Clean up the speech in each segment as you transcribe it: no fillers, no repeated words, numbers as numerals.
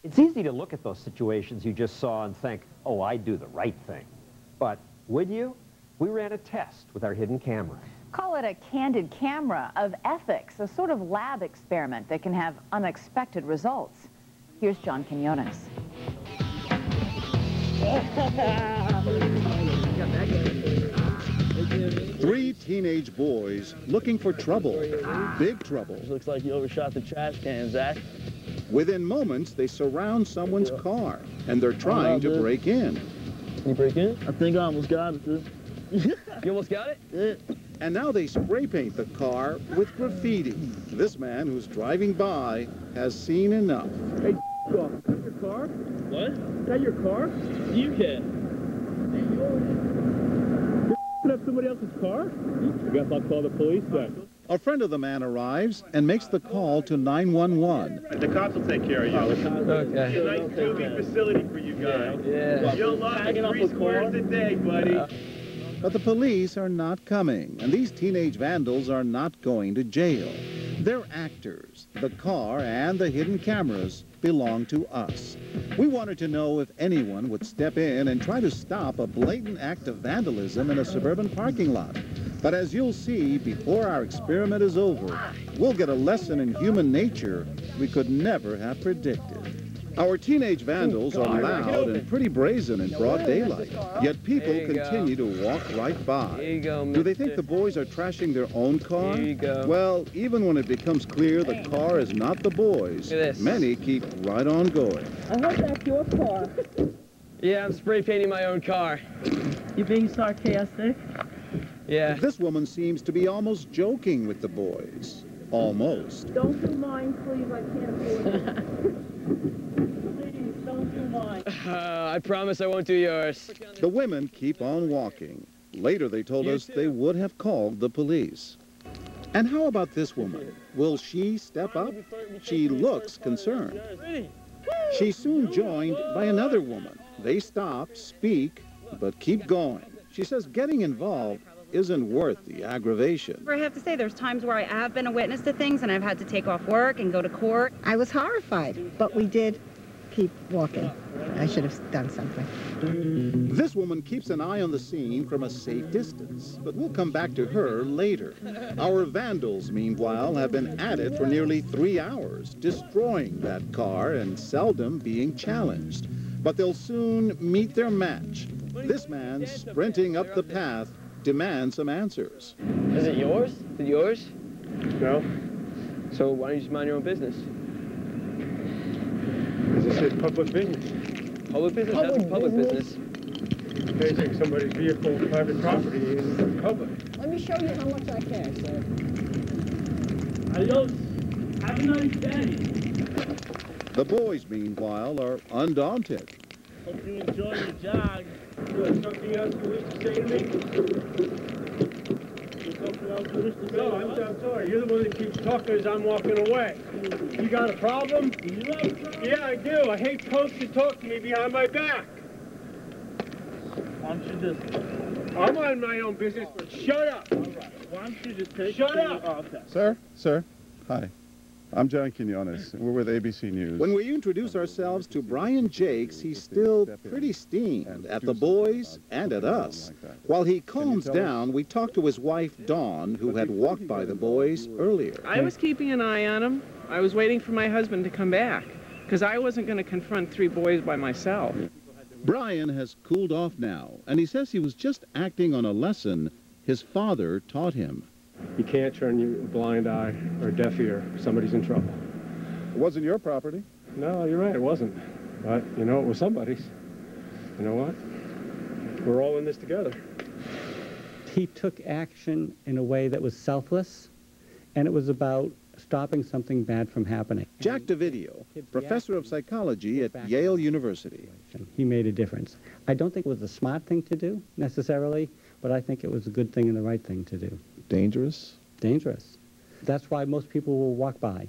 It's easy to look at those situations you just saw and think, oh, I do the right thing. But would you? We ran a test with our hidden camera. Call it a candid camera of ethics, a sort of lab experiment that can have unexpected results. Here's John Quinones. Three teenage boys looking for trouble, big trouble. Looks like you overshot the trash can, Zach. Within moments, they surround someone's car, and they're trying to break in. Can you break in? I think I almost got it, dude. You almost got it? Yeah. And now they spray paint the car with graffiti. This man who's driving by has seen enough. Hey, is that your car? What? Is that your car? You can. You're up somebody else's car? I guess I'll call the police then. A friend of the man arrives and makes the call to 911. The cops will take care of you. Okay. It's a nice moving facility for you guys. Yeah. You'll love it 3 squares a day, buddy. But the police are not coming, and these teenage vandals are not going to jail. They're actors. The car and the hidden cameras belong to us. We wanted to know if anyone would step in and try to stop a blatant act of vandalism in a suburban parking lot. But as you'll see, before our experiment is over, we'll get a lesson in human nature we could never have predicted. Our teenage vandals are loud and pretty brazen in broad daylight, yet people continue to walk right by. Do they think the boys are trashing their own car? Well, even when it becomes clear the car is not the boys, many keep right on going. I hope that's your car. Yeah, I'm spray painting my own car. You being sarcastic? Yeah. This woman seems to be almost joking with the boys. Almost. Don't do mine, please. I can't afford it. Please, don't do mine. I promise I won't do yours. The women keep on walking. Later, they told us they would have called the police. And how about this woman? Will she step up? She looks concerned. She's soon joined by another woman. They stop, speak, but keep going. She says getting involved isn't worth the aggravation. I have to say, there's times where I have been a witness to things and I've had to take off work and go to court. I was horrified, but we did keep walking. I should have done something. This woman keeps an eye on the scene from a safe distance, but we'll come back to her later. Our vandals, meanwhile, have been at it for nearly 3 hours, destroying that car and seldom being challenged. But they'll soon meet their match. This man, sprinting up the path, demands some answers. Is it yours? Is it yours? No. So why don't you just mind your own business? This is public business. Public business? That's public business. Facing somebody's vehicle, private property is public. Let me show you how much I care, sir. Adios. Have a nice day. The boys, meanwhile, are undaunted. Hope you enjoy your jog. Something else you wish to say to me? No, I'm sorry. You're the one that keeps talking as I'm walking away. You got a problem? Yeah, I do. I hate folks that talk to me behind my back. Why don't you just... I'm on my own business, but shut up. All right. Why don't you just take... Shut up. Oh, okay. Sir, hi. I'm John Quinones. We're with ABC News. When we introduce ourselves to Brian Jakes, he's still pretty steamed at the boys and at us. While he calms down, we talk to his wife, Dawn, who had walked by the boys earlier. I was keeping an eye on him. I was waiting for my husband to come back, because I wasn't going to confront 3 boys by myself. Brian has cooled off now, and he says he was just acting on a lesson his father taught him. You can't turn your blind eye or deaf ear. Somebody's in trouble. It wasn't your property. No, you're right, it wasn't. But, you know, it was somebody's. You know what? We're all in this together. He took action in a way that was selfless, and it was about stopping something bad from happening. Jack Davidio, professor of psychology at Yale University. He made a difference. I don't think it was a smart thing to do, necessarily, but I think it was a good thing and the right thing to do. Dangerous? Dangerous. That's why most people will walk by.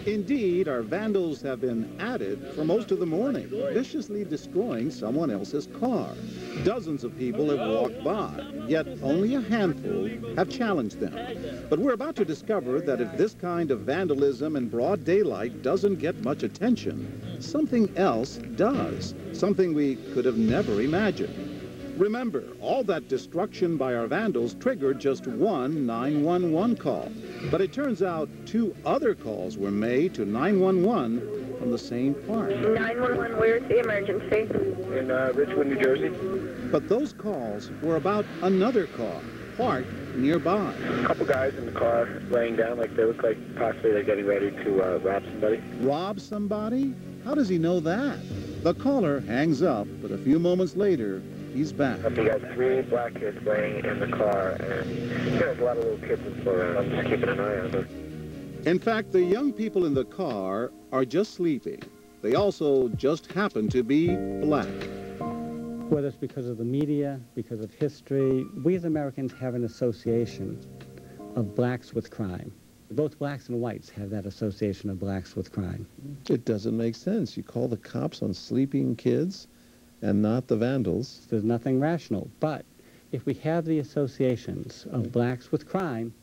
Indeed, our vandals have been at it for most of the morning, viciously destroying someone else's car. Dozens of people have walked by, yet only a handful have challenged them. But we're about to discover that if this kind of vandalism in broad daylight doesn't get much attention, something else does, something we could have never imagined. Remember, all that destruction by our vandals triggered just one 911 call. But it turns out 2 other calls were made to 911 from the same park. 911, where's the emergency? In Richwood, New Jersey. But those calls were about another car parked nearby. A couple guys in the car laying down like they look like possibly they're getting ready to rob somebody. Rob somebody? How does he know that? The caller hangs up, but a few moments later, he's back. We got 3 black kids laying in the car, and there's a lot of little kids in Florida. I'm just keeping an eye on them. In fact, the young people in the car are just sleeping. They also just happen to be black. Whether it's because of the media, because of history, we as Americans have an association of blacks with crime. Both blacks and whites have that association of blacks with crime. It doesn't make sense. You call the cops on sleeping kids and not the vandals. There's nothing rational. But if we have the associations of blacks with crime,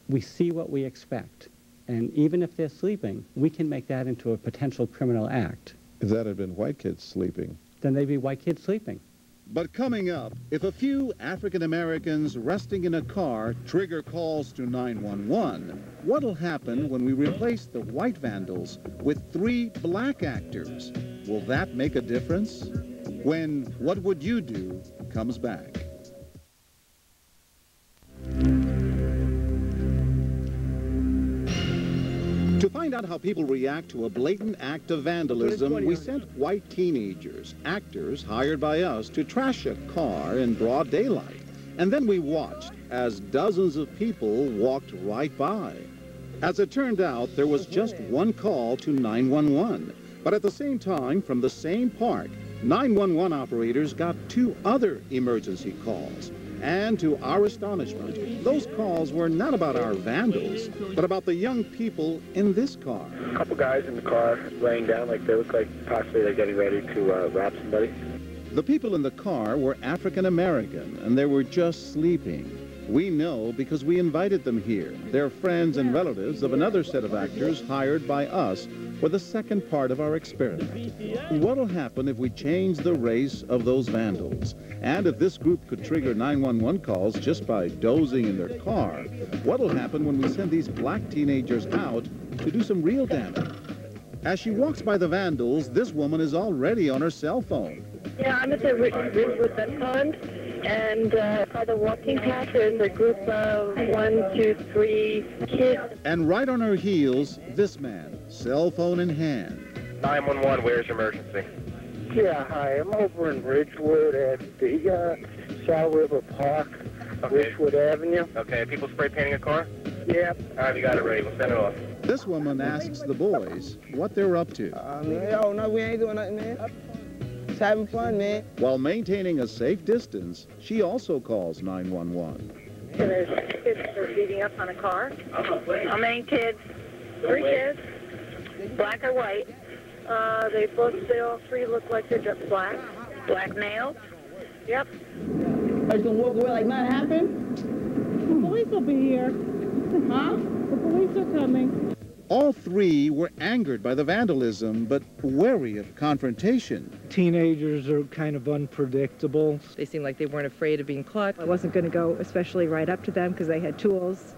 we see what we expect. And even if they're sleeping, we can make that into a potential criminal act. If that had been white kids sleeping, then they'd be white kids sleeping. But coming up, if a few African Americans resting in a car trigger calls to 911, what'll happen when we replace the white vandals with 3 black actors? Will that make a difference? When What Would You Do comes back. To find out how people react to a blatant act of vandalism, we sent white teenagers, actors hired by us, to trash a car in broad daylight. And then we watched as dozens of people walked right by. As it turned out, there was just 1 call to 911. But at the same time, from the same park, 911 operators got 2 other emergency calls. And to our astonishment, those calls were not about our vandals, but about the young people in this car. A couple guys in the car laying down like they look like possibly they're getting ready to rob somebody. The people in the car were African American, and they were just sleeping. We know because we invited them here. They're friends and relatives of another set of actors hired by us for the second part of our experiment. What'll happen if we change the race of those vandals? And if this group could trigger 911 calls just by dozing in their car, what'll happen when we send these black teenagers out to do some real damage? As she walks by the vandals, this woman is already on her cell phone. Yeah, I'm at the Ridgewood Vet Fund, and by the walking path, there's a group of 1, 2, 3 kids. And right on her heels, this man, cell phone in hand. 911, where's your emergency? Yeah, hi. I'm over in Ridgewood at the Shaw River Park, Ridgewood Avenue. Okay, people spray painting a car? Yep. All right, we got it ready. We'll send it off. This woman asks the boys what they're up to. Yo, no, we ain't doing nothing, man. Just having fun, man. While maintaining a safe distance, she also calls 911. There's kids that are beating up on a car. How many kids? 3 kids, black or white. They all 3 look like they're just black. Black males. Yep. Are you gonna walk away like nothing happened? The police will be here. Huh? The police are coming. All 3 were angered by the vandalism, but wary of confrontation. Teenagers are kind of unpredictable. They seemed like they weren't afraid of being caught. I wasn't going to go especially right up to them because they had tools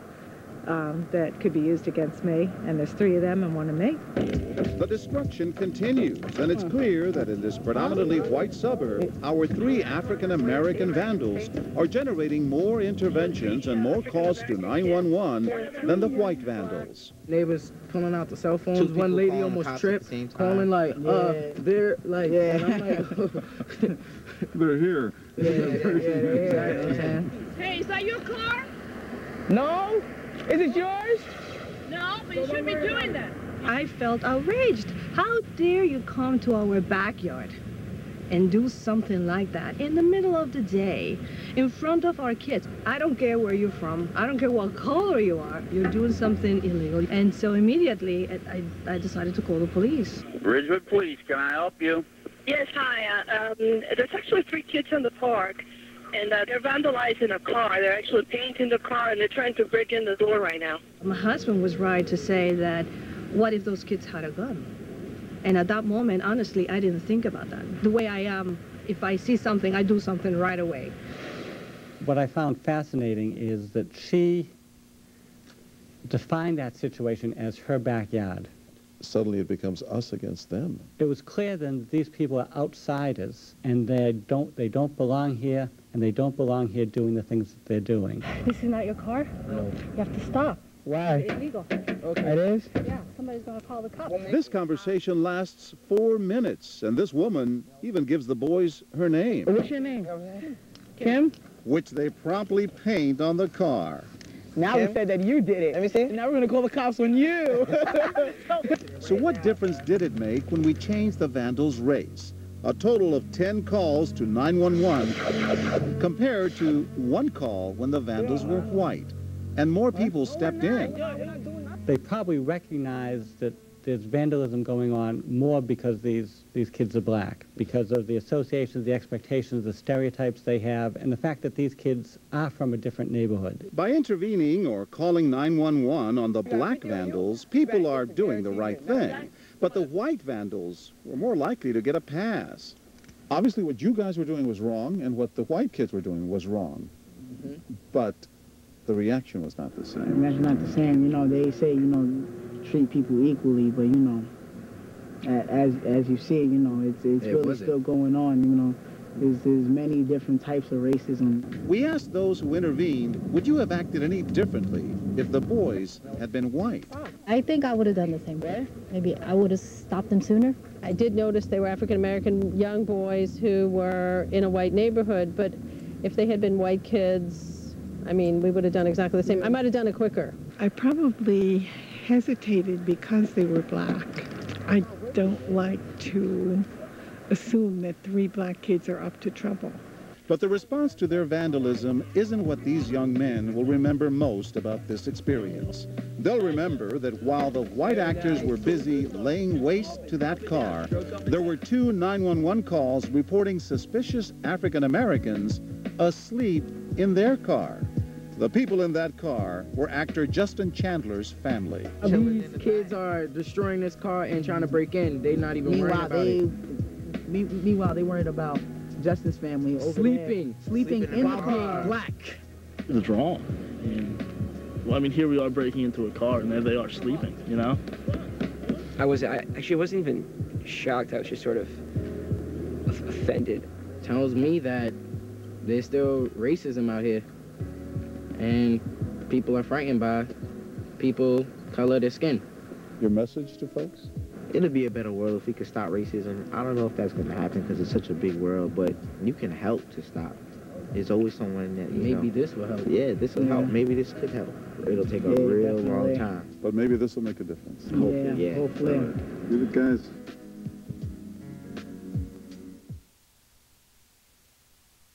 that could be used against me, and there's 3 of them and 1 of me. The destruction continues, and it's clear that in this predominantly white suburb, our 3 African-American vandals are generating more interventions and more calls to 911 than the white vandals. Neighbors pulling out the cell phones. One lady almost tripped, calling like, they're like, and I'm like, they're here. Hey, is that your car? No? Is it yours? No, but you shouldn't be doing that. I felt outraged. How dare you come to our backyard and do something like that in the middle of the day in front of our kids? I don't care where you're from. I don't care what color you are. You're doing something illegal. And so immediately I decided to call the police. Ridgewood Police, can I help you? Yes, hi. There's actually 3 kids in the park, and they're vandalizing a car. They're actually painting the car, and they're trying to break in the door right now. My husband was right to say that, what if those kids had a gun? And at that moment, honestly, I didn't think about that. The way I am, if I see something, I do something right away. What I found fascinating is that she defined that situation as her backyard. Suddenly it becomes us against them. It was clear then that these people are outsiders, and they don't belong here, and they don't belong here doing the things that they're doing. This is not your car? No. You have to stop. Why? It's illegal. Okay. It is? Yeah, somebody's going to call the cops. This conversation lasts 4 minutes, and this woman even gives the boys her name. What's your name? Kim? Which they promptly paint on the car. Now we said that you did it. Let me see. Now we're going to call the cops on you. So what difference did it make when we changed the vandals' race? A total of 10 calls to 911 compared to 1 call when the vandals were white. And more people stepped in. They probably recognize that there's vandalism going on more because these kids are black, because of the associations, the expectations, the stereotypes they have, and the fact that these kids are from a different neighborhood. By intervening or calling 911 on the black vandals, people are doing the right thing. But the white vandals were more likely to get a pass. Obviously, what you guys were doing was wrong, and what the white kids were doing was wrong. But the reaction was not the same. That's not the same. You know, they say, you know, treat people equally, but, you know, as you see, you know, it's really still going on, you know. There's many different types of racism. We asked those who intervened, would you have acted any differently if the boys had been white? I think I would have done the same way. Maybe I would have stopped them sooner. I did notice they were African-American young boys who were in a white neighborhood, but if they had been white kids, I mean, we would have done exactly the same. I might have done it quicker. I probably hesitated because they were black. I don't like to assume that 3 black kids are up to trouble. But the response to their vandalism isn't what these young men will remember most about this experience. They'll remember that while the white actors were busy laying waste to that car, there were 2 911 calls reporting suspicious African Americans asleep in their car. The people in that car were actor Justin Chandler's family. These kids are destroying this car and trying to break in. They're not even worried about it. Meanwhile, they worried about Justin's family over sleeping in the car. Black. It was wrong. Well, I mean, here we are breaking into a car, and there they are sleeping, you know? I actually wasn't even shocked. I was just sort of offended. Tells me that there's still racism out here, and people are frightened by people color their skin. Your message to folks? It'll be a better world if we could stop racism. I don't know if that's going to happen because it's such a big world, but you can help to stop. There's always someone that, maybe this will help. Yeah, this will help. Maybe this could help. It'll take a real long time. But maybe this will make a difference. Hopefully, yeah. Hopefully. Good guys.